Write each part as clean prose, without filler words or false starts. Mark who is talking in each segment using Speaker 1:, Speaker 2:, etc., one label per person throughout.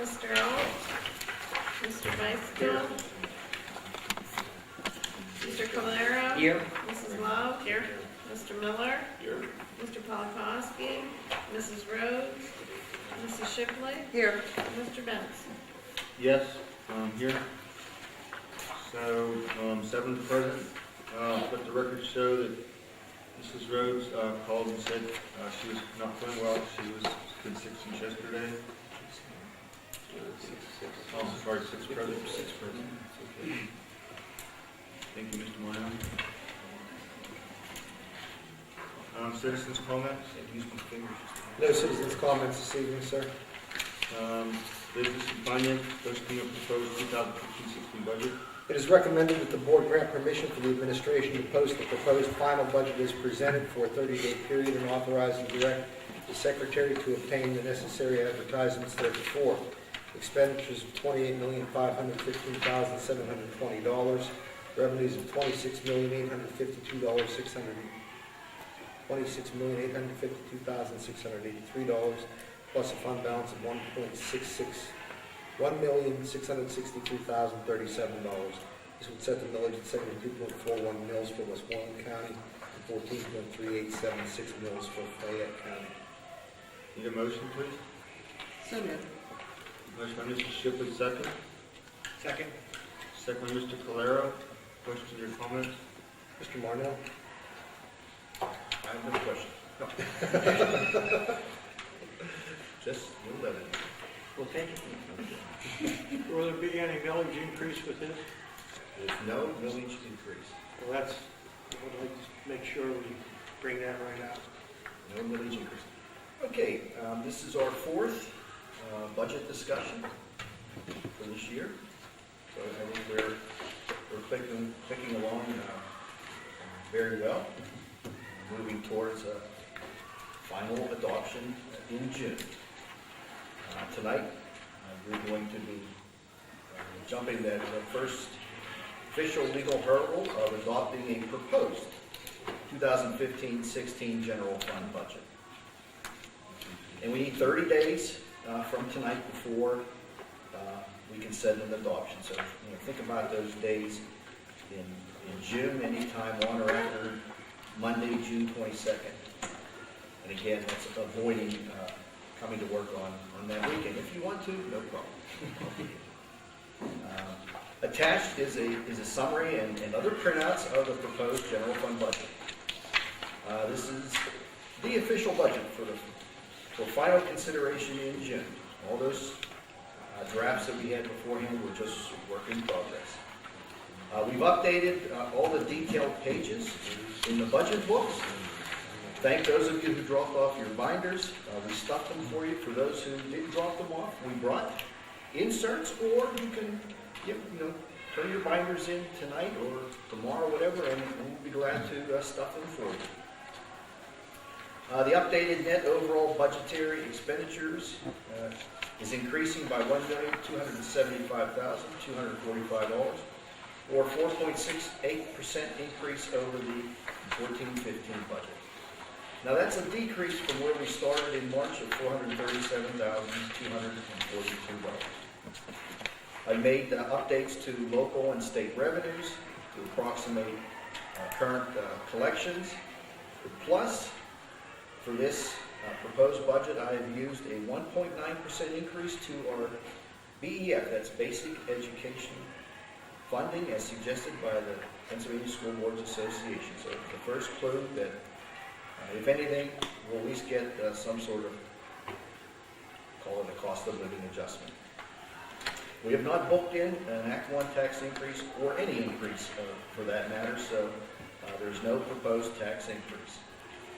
Speaker 1: Mr. Alt, Mr. Bicycle, Mr. Calero.
Speaker 2: Here.
Speaker 1: Mrs. Love. Here. Mr. Miller.
Speaker 3: Here.
Speaker 1: Mr. Polakowski, Mrs. Rhodes, Mrs. Shipley,
Speaker 2: Here.
Speaker 1: Mr. Benson.
Speaker 3: Yes, here. So, seven present. Let the record show that Mrs. Rhodes called and said she was not feeling well. She was been sick since yesterday. Oh, sorry, six present. Six present. Okay. Thank you, Mr. Moreno. Citizens' comments? Use my fingers.
Speaker 4: No citizens' comments this evening, sir.
Speaker 3: Business and finance, posting of proposed 2015-16 budget.
Speaker 4: It is recommended that the board grant permission for the administration to post the proposed final budget as presented for a 30-day period and authorize and direct the secretary to obtain the necessary advertisements therefor. Expenditures of $28,515,720. Revenues of $26,852,683, plus a fund balance of $1,663,037. This would set the millage at 72.41 mils for Westmoreland County and 14.3876 mils for Fayette County.
Speaker 3: Need a motion, please?
Speaker 2: So moved.
Speaker 3: Motion by Mr. Shipley, second.
Speaker 2: Second.
Speaker 3: Second by Mr. Calero. Questions or comments?
Speaker 4: Mr. Marnell?
Speaker 3: I have no question. Just no levity.
Speaker 2: Well, thank you.
Speaker 5: Will there be any millage increase with this?
Speaker 3: There's no millage increase.
Speaker 5: Well, that's, I would like to make sure we bring that right out.
Speaker 6: No millage increase. Okay, this is our fourth budget discussion for this year. So I think we're clicking along very well, moving towards a final adoption in June. Tonight, we're going to be jumping that first official legal hurdle of adopting a proposed 2015-16 general fund budget. And we need 30 days from tonight before we can set an adoption. So think about those days in June, anytime on or after Monday, June 22nd. And again, that's avoiding coming to work on that weekend. If you want to, no problem. Attached is a summary and other printouts of the proposed general fund budget. This is the official budget for final consideration in June. All those drafts that we had beforehand were just work in progress. We've updated all the detailed pages in the budget books. Thank those of you who dropped off your binders. We stuffed them for you. For those who didn't drop them off, we brought inserts, or you can turn your binders in tonight or tomorrow, whatever, and we'll be glad to stuff them for you. The updated net overall budgetary expenditures is increasing by $1,275,245, or 4.68% increase over the 14-15 budget. Now that's a decrease from where we started in March of $437,242. I made updates to local and state revenues to approximate current collections. Plus, for this proposed budget, I have used a 1.9% increase to our BEF, that's Basic Education Funding, as suggested by the Pennsylvania School Boards Association. So it's the first clue that, if anything, we'll at least get some sort of, call it a cost of living adjustment. We have not booked in an Act 1 tax increase or any increase for that matter, so there's no proposed tax increase.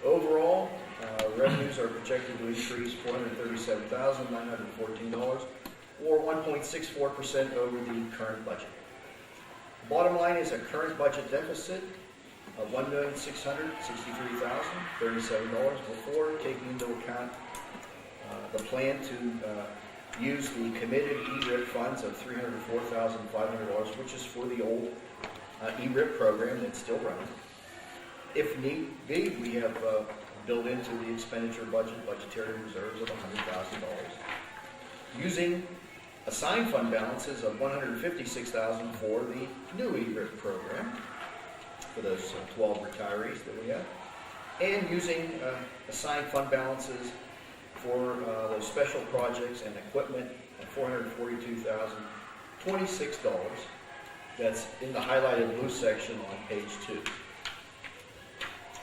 Speaker 6: Overall, revenues are projected to increase $437,914, or 1.64% over the current budget. The bottom line is a current budget deficit of $1,663,037 before taking into account the plan to use the committed ERIP funds of $304,500, which is for the old ERIP program that's still running. If need be, we have built into the expenditure budget budgetary reserves of $100,000. Using assigned fund balances of $156,000 for the new ERIP program for those 12 retirees that we have, and using assigned fund balances for those special projects and equipment at $442,026. That's in the highlighted blue section on page 2.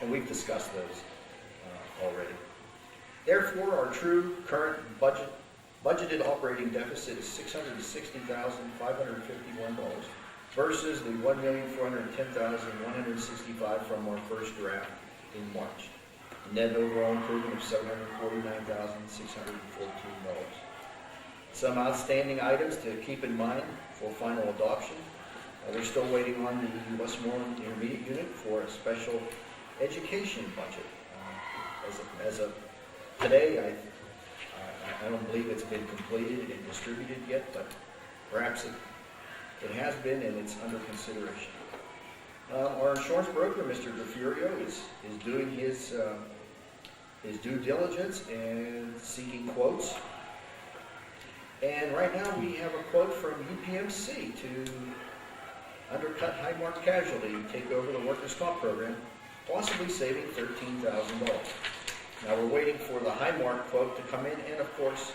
Speaker 6: And we've discussed those already. Therefore, our true current budgeted operating deficit is $660,551 versus the $1,410,165 from our first draft in March. A net overall improvement of $749,614. Some outstanding items to keep in mind for final adoption. We're still waiting on the Westmoreland Intermediate Unit for a special education budget. As of today, I don't believe it's been completed and distributed yet, but perhaps it has been, and it's under consideration. Our insurance broker, Mr. DeFurio, is doing his due diligence and seeking quotes. And right now we have a quote from UPMC to undercut Highmark Casualty and take over the workers' comp program, possibly saving $13,000. Now we're waiting for the Highmark quote to come in, and of course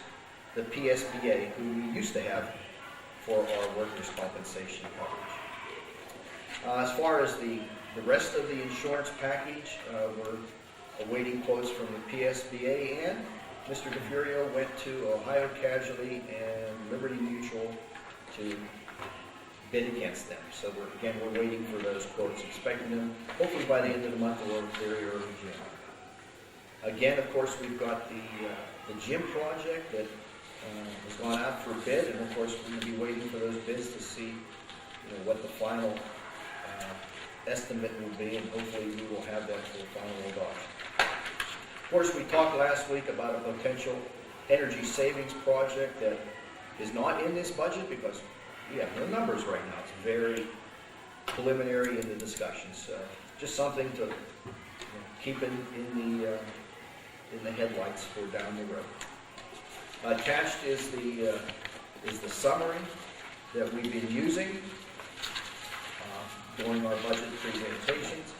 Speaker 6: the PSBA, who we used to have for our workers' compensation coverage. As far as the rest of the insurance package, we're awaiting quotes from the PSBA, and Mr. DeFurio went to Ohio Casualty and Liberty Mutual to bid against them. So we're waiting for those quotes, expecting them hopefully by the end of the month or very early June. Again, of course, we've got the gym project that has gone out for bid, and of course we're going to be waiting for those bids to see what the final estimate will be, and hopefully we will have that for the final adoption. Of course, we talked last week about a potential energy savings project that is not in this budget because we have no numbers right now. It's very preliminary in the discussions. So just something to keep in the headlights for down the road. Attached is the summary that we've been using during our budget presentations.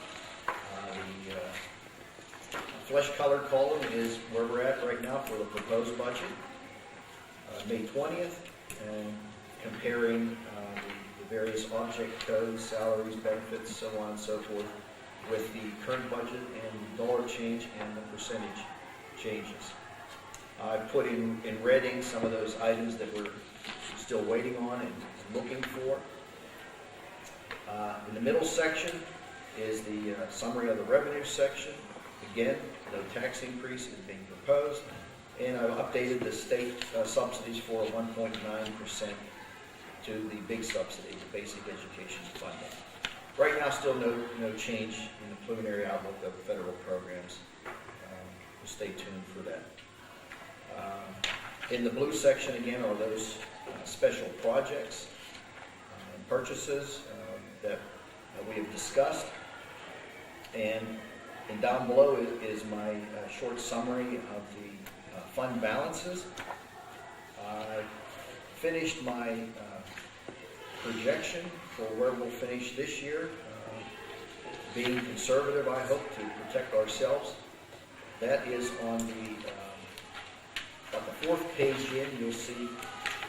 Speaker 6: The flesh colored column is where we're at right now for the proposed budget, May 20th, and comparing the various object codes, salaries, benefits, so on and so forth, with the current budget and dollar change and the percentage changes. I put in red ink some of those items that we're still waiting on and looking for. In the middle section is the summary of the revenue section. Again, no tax increase is being proposed, and I've updated the state subsidies for 1.9% to the big subsidy, the basic education funding. Right now, still no change in the preliminary outlook of federal programs. We'll stay tuned for that. In the blue section, again, are those special projects and purchases that we have discussed. And down below is my short summary of the fund balances. I finished my projection for where we'll finish this year. Being conservative, I hope, to protect ourselves. That is on the fourth page in, you'll see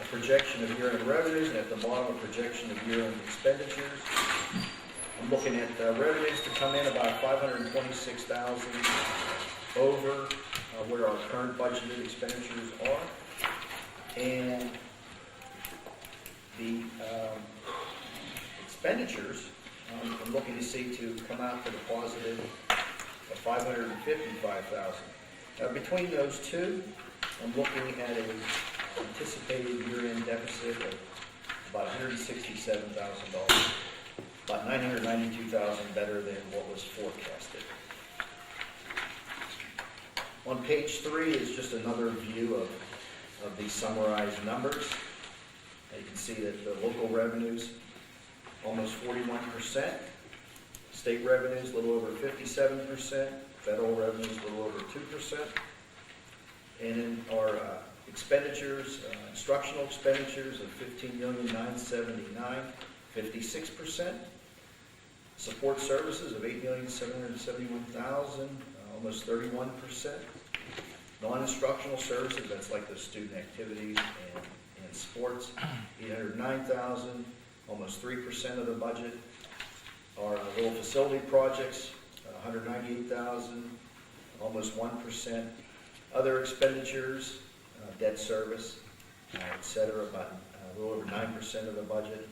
Speaker 6: a projection of year-end revenues, and at the bottom, a projection of year-end expenditures. I'm looking at revenues to come in about $526,000 over where our current budgeted expenditures are. And the expenditures, I'm looking to see to come out to the positive of $555,000. Between those two, I'm looking at an anticipated year-end deficit of about $167,000, about $992,000 better than what was forecasted. On page 3 is just another view of these summarized numbers. You can see that the local revenues, almost 41%, state revenues, a little over 57%, federal revenues, a little over 2%, and in our Expenditures, instructional expenditures of $15,979,000, 56%. Support services of $8,771,000, almost 31%. Non-instructional services, that's like the student activities and sports, $809,000, almost 3% of the budget. Our little facility projects, $198,000, almost 1%. Other expenditures, debt service, et cetera, about a little over 9% of the budget.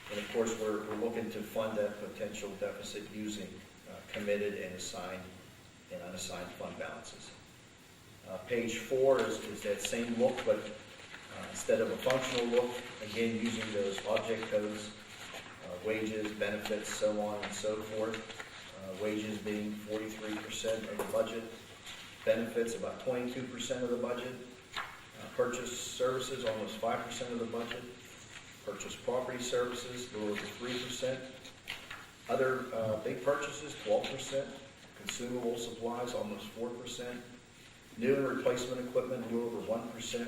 Speaker 6: And of course, we're looking to fund that potential deficit using committed and assigned and unassigned fund balances. Page 4 is that same look, but instead of a functional look, again, using those object codes, wages, benefits, so on and so forth. Wages being 43% of the budget, benefits about 22% of the budget, purchase services almost 5% of the budget, purchase property services a little over 3%, other big purchases 12%, consumable supplies almost 4%, new and replacement equipment a little over 1%,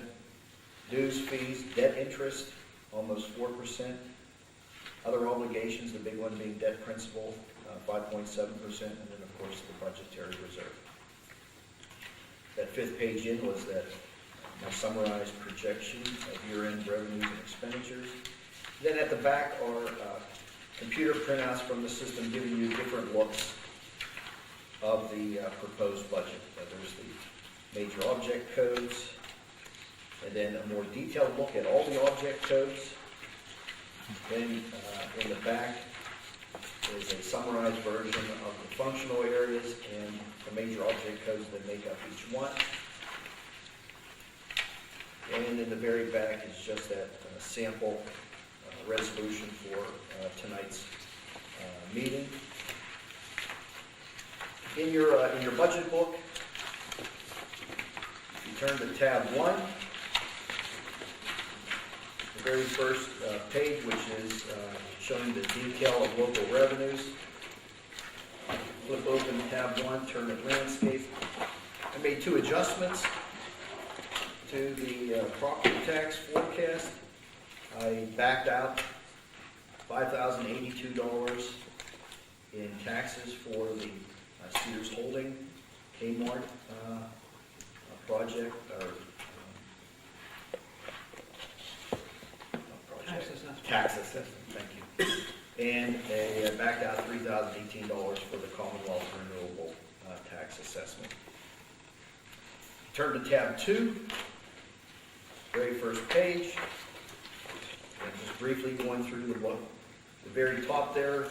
Speaker 6: dues, fees, debt interest almost 4%, other obligations, the big one being debt principal, 5.7%, and then of course the budgetary reserve. That fifth page in was that my summarized projection of year-end revenues and expenditures. Then at the back are computer printouts from the system giving you different looks of the proposed budget. There's the major object codes, and then a more detailed look at all the object codes. Then in the back is a summarized version of the functional areas and the major object codes that make up each one. And in the very back is just that sample resolution for tonight's meeting. In your budget book, if you turn to tab 1, the very first page, which is showing the detail of local revenues. Flip open tab 1, turn to landscape. I made 2 adjustments to the property tax forecast. I backed out $5,082 in taxes for the Sears Holding Kmart project, or tax assessment, thank you. And I backed out $3,018 for the Commonwealth Renewable Tax Assessment. Turn to tab 2, very first page. And just briefly going through the very top there,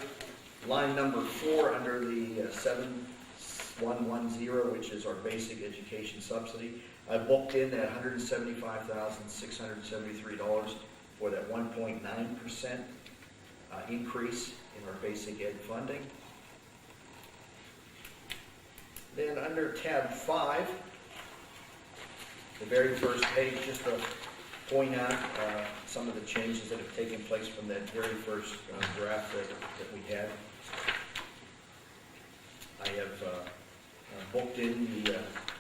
Speaker 6: line number 4 under the 7110, which is our basic education subsidy. I booked in that $175,673 for that 1.9% increase in our basic ed funding. Then under tab 5, the very first page, just to point out some of the changes that have taken place from that very first draft that we had. I have booked in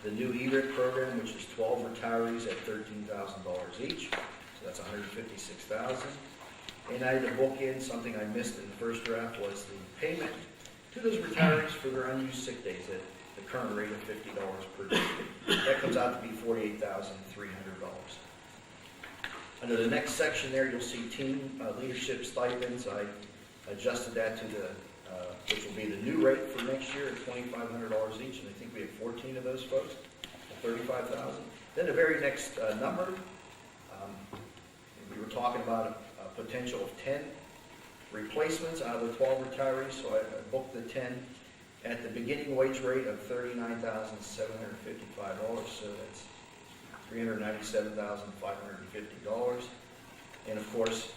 Speaker 6: the new ERIC program, which is 12 retirees at $13,000 each. So that's $156,000. And I had to book in something I missed in the first draft, was the payment to those retirees for their unused sick days at the current rate of $50 per day. That comes out to be $48,300. Under the next section there, you'll see team leadership stipends. I adjusted that to the, which will be the new rate for next year at $2,500 each, and I think we have 14 of those folks at $35,000. Then the very next number, we were talking about a potential of 10 replacements out of the 12 retirees, so I booked the 10 at the beginning wage rate of $39,755, so that's $397,550. And of course,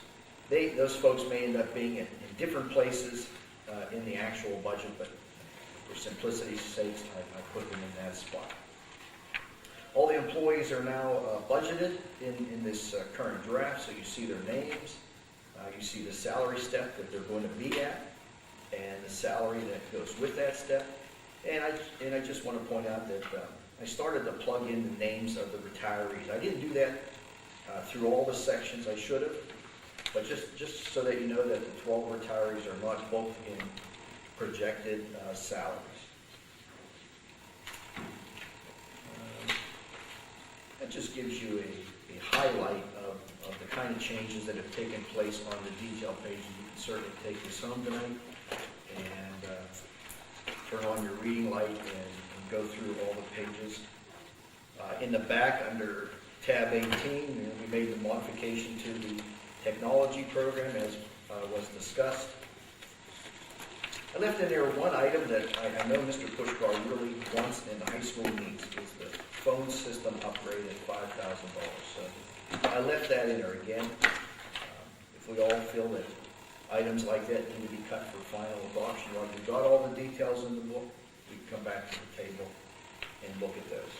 Speaker 6: those folks may end up being in different places in the actual budget, but for simplicity's sake, I put them in that spot. All the employees are now budgeted in this current draft, so you see their names, you see the salary step that they're going to be at, and the salary that goes with that step. And I just want to point out that I started to plug in the names of the retirees. I didn't do that through all the sections, I should have, but just so that you know that the 12 retirees are not booked in projected salaries. That just gives you a highlight of the kind of changes that have taken place on the detail pages. You can certainly take this home tonight and turn on your reading light and go through all the pages. In the back, under tab 18, we made the modification to the technology program as was discussed. I left in there one item that I know Mr. Pushkar really wants and the high school needs, is the phone system upgrade at $5,000. So I left that in there again. If we all feel that items like that need to be cut for final adoption, well, we've got all the details in the book, we can come back to the table and look at those.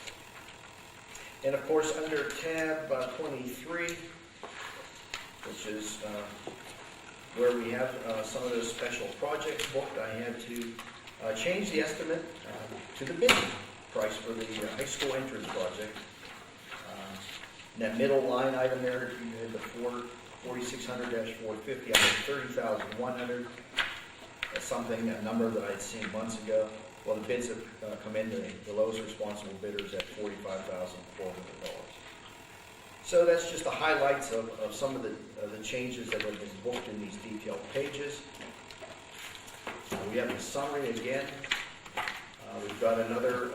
Speaker 6: And of course, under tab 23, which is where we have some of those special projects booked, I had to change the estimate to the bid price for the high school entrance project. In that middle line item there, you had the 4600-450, I had 30,100. That's something, a number that I'd seen months ago. Well, the bids have come in, the lowest responsible bidders at $45,400. So that's just the highlights of some of the changes that have been booked in these detailed pages. We have the summary again. We've got another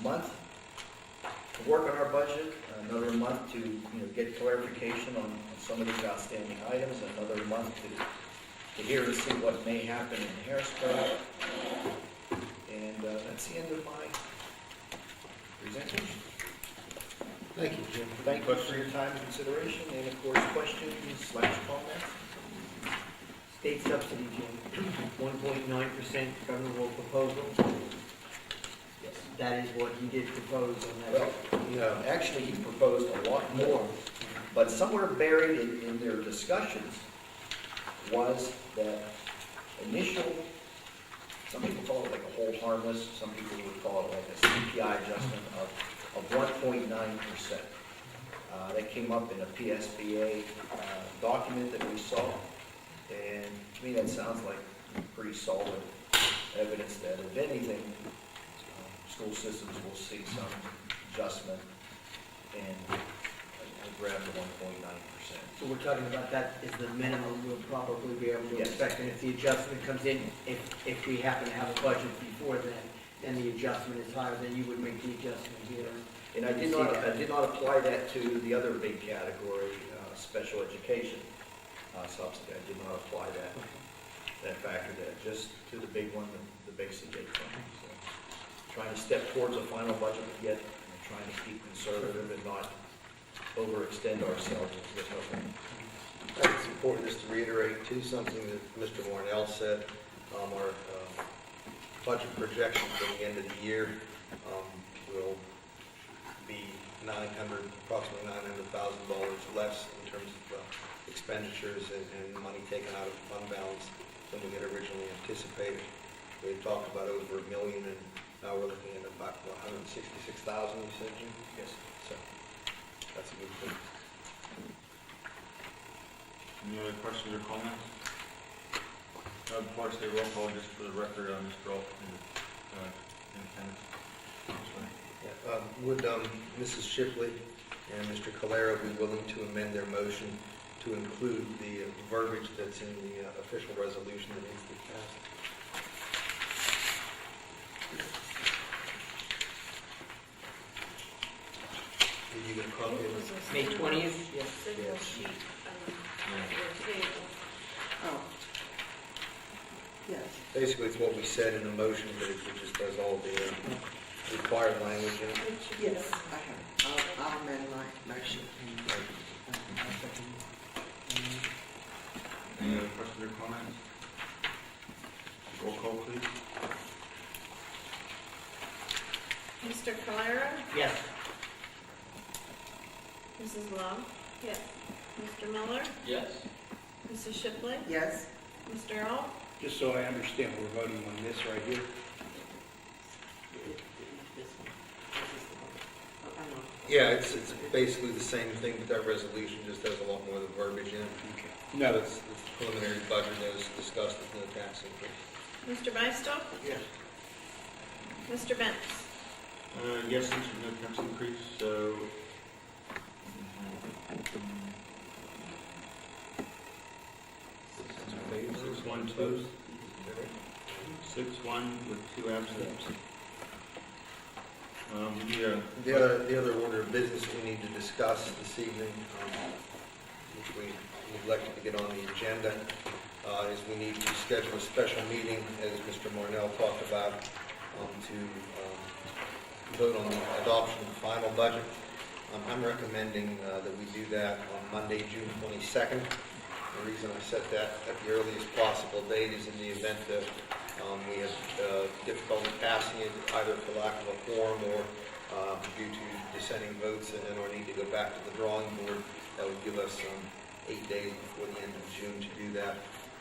Speaker 6: month to work on our budget, another month to get clarification on some of these outstanding items, another month to hear and see what may happen in Harrisburg. And that's the end of my presentation.
Speaker 4: Thank you, Jim.
Speaker 6: Thank you for your time and consideration, and of course, questions/comments.
Speaker 2: State subsidy, Jim, 1.9% governmental proposal.
Speaker 6: Yes.
Speaker 2: That is what he did propose on
Speaker 6: Well,
Speaker 2: that.
Speaker 6: actually, he proposed a lot more, but somewhere buried in their discussions was that initial, some people call it like a hold harmless, some people would call it like a CPI adjustment of 1.9%. That came up in a PSBA document that we saw, and to me that sounds like pretty solid evidence that if anything, school systems will see some adjustment, and I grabbed the 1.9%.
Speaker 2: So we're talking about that is the minimum we'll probably be able to
Speaker 6: Yes.
Speaker 2: expect, and if the adjustment comes in, if we happen to have a budget before then, and the adjustment is higher, then you would make the adjustment here.
Speaker 6: And I did not apply that to the other big category, special education subsidy. I did not apply that factor there, just to the big one, the basic aid fund. So, trying to step towards a final budget, but yet trying to keep conservative and not overextend ourselves with helping.
Speaker 4: I think it's important just to reiterate too, something that Mr. Warnell said. Our budget projection for the end of the year will be approximately $900,000 less in terms of expenditures and money taken out of the fund balance than we had originally anticipated. We had talked about over $1 million, and now we're looking at about 166,000. You said, Jim?
Speaker 6: Yes.
Speaker 4: So that's a good thing.
Speaker 3: Any other questions or comments? Before I say roll call, just for the record, Mr. Alt in attendance.
Speaker 4: Yeah, would Mrs. Shipley and Mr. Calero be willing to amend their motion to include the verbiage that's in the official resolution that needs to be passed? Did you get a copy of it?
Speaker 2: May 20th? Yes.
Speaker 1: Single
Speaker 4: Yes.
Speaker 1: sheet, your table.
Speaker 7: Oh. Yes.
Speaker 4: Basically, it's what we said in the motion, but it just does all the required language in it.
Speaker 7: Yes, I have it. I'll amend my motion.
Speaker 3: Any other questions or comments? Roll call, please.
Speaker 1: Mr. Calero,
Speaker 2: Yes.
Speaker 1: Mrs. Love? Yes. Mr. Miller?
Speaker 2: Yes.
Speaker 1: Mrs. Shipley?
Speaker 7: Yes,
Speaker 1: Mr. Alt?
Speaker 5: Just so I understand, we're voting on this right here?
Speaker 4: Yeah, it's basically the same thing, but that resolution just has a lot more of the verbiage in it. No. It's preliminary budget as discussed with no tax increase.
Speaker 1: Mr. Beistel?
Speaker 5: Yes.
Speaker 1: Mr. Benz?
Speaker 3: Yes, since there's no tax increase, so. 6-1-2. 6-1 with 2 absent. We need a.
Speaker 4: The other order of business we need to discuss this evening, which we neglected to get on the agenda, is we need to schedule a special meeting, as Mr. Marnell talked about, to vote on the adoption of the final budget. I'm recommending that we do that on Monday, June 22nd. The reason I set that at the earliest possible date is in the event that we have difficulty passing it, either for lack of a quorum or due to dissenting votes, and then or need to go back to the drawing board. That would give us 8 days before the end of June to do that.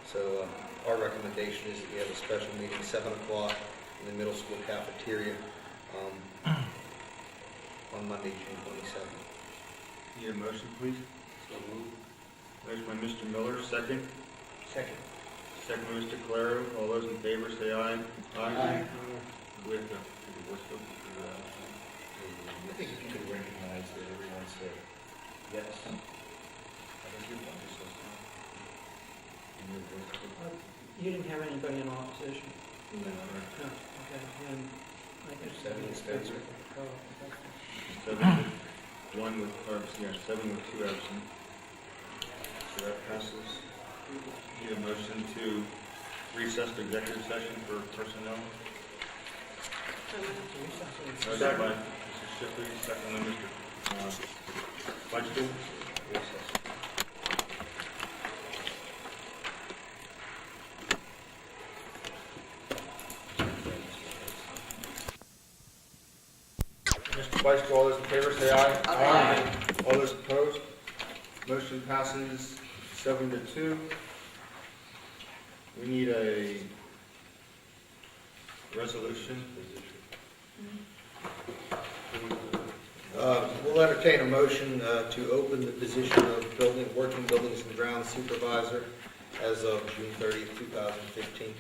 Speaker 4: So our recommendation is that we have a special meeting, 7 o'clock in the middle school cafeteria on Monday, June 22nd.
Speaker 3: Need a motion, please? So moved. Motion by Mr. Miller, second.
Speaker 5: Second.
Speaker 3: Second by Mr. Calero. All those in favor say aye.
Speaker 2: Aye.
Speaker 3: We have to do the voice vote for that.
Speaker 6: I think if you could recognize that everyone said yes. I think you're fine.
Speaker 8: You didn't have anybody in opposition?
Speaker 6: No.
Speaker 8: No, okay, then I guess.
Speaker 6: 7 in favor.
Speaker 3: 7 with 1 with, or, yeah, 7 with 2 absent. So that passes. Need a motion to recess the executive session for personnel. Motion by Mr. Shipley, second by Mr. Feinstein. Mr. Feinstein, all those in favor say aye.
Speaker 7: Aye.
Speaker 3: All those opposed? Motion passes 7-2. We need a resolution.
Speaker 4: We'll entertain a motion to open the position of working buildings and grounds supervisor as of June 30th, 2015.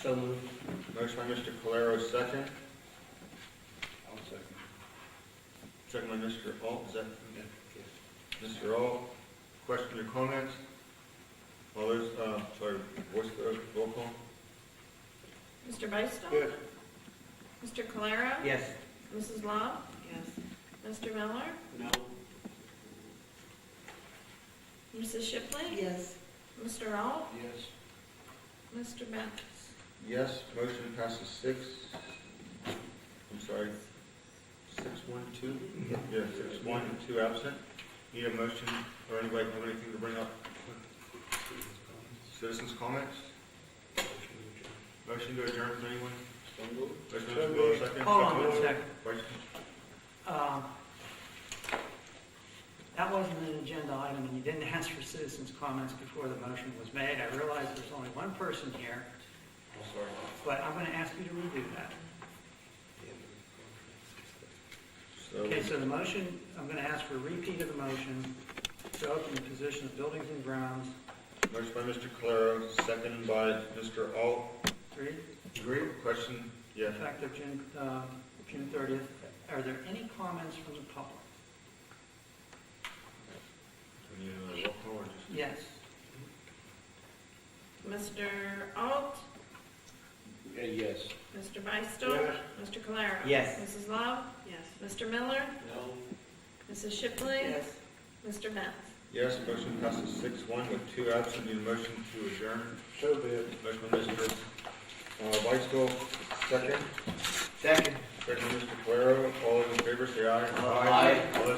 Speaker 2: So moved.
Speaker 3: Motion by Mr. Calero, second.
Speaker 6: I'll second.
Speaker 3: Second by Mr. Alt, is that? Mr. Alt, question or comments? All those, voice vote, roll call?
Speaker 1: Mr. Beistel?
Speaker 5: Yes.
Speaker 1: Mr. Calero?
Speaker 2: Yes.
Speaker 1: Mrs. Love?
Speaker 7: Yes.
Speaker 1: Mr. Miller?
Speaker 5: No.
Speaker 1: Mrs. Shipley?
Speaker 7: Yes.
Speaker 1: Mr. Alt?
Speaker 5: Yes.
Speaker 1: Mr. Benz?
Speaker 3: Yes, motion passes 6. I'm sorry, 6-1-2? Yeah, 6-1 and 2 absent. Need a motion, or anybody have anything to bring up? Citizens' comments? Motion to adjourn from anyone? Motion by Mr. Miller, second.
Speaker 8: Hold on
Speaker 3: Second by
Speaker 8: one second.
Speaker 3: Vice-
Speaker 8: That wasn't an agenda item, and you didn't ask for citizens' comments before the motion was made. I realize there's only one person here,
Speaker 3: I'm sorry.
Speaker 8: but I'm going to ask you to redo that.
Speaker 3: So,
Speaker 8: Okay, so the motion, I'm going to ask for a repeat of the motion to open the position of buildings and grounds.
Speaker 3: motion by Mr. Calero, second by Mr. Alt.
Speaker 8: Agreed?
Speaker 3: Agreed. Question? Yes.
Speaker 8: Effective June 30th. Are there any comments from the public?
Speaker 3: Do we need a roll call or just?
Speaker 8: Yes.
Speaker 1: Mr. Alt?
Speaker 5: Yes.
Speaker 1: Mr. Beistel?
Speaker 5: Yes.
Speaker 1: Mr. Calero?
Speaker 2: Yes.
Speaker 1: Mrs. Love?
Speaker 7: Yes.
Speaker 1: Mr. Miller?
Speaker 5: No.
Speaker 1: Mrs. Shipley?
Speaker 7: Yes.
Speaker 1: Mr. Benz?
Speaker 3: Yes, motion passes 6-1 with 2 absent. Need a motion to adjourn.
Speaker 5: So be it.
Speaker 3: Motion by Mr. Weisel, second.
Speaker 2: Second.
Speaker 3: Second by Mr. Calero. All those in favor say aye.
Speaker 2: Aye.
Speaker 3: All those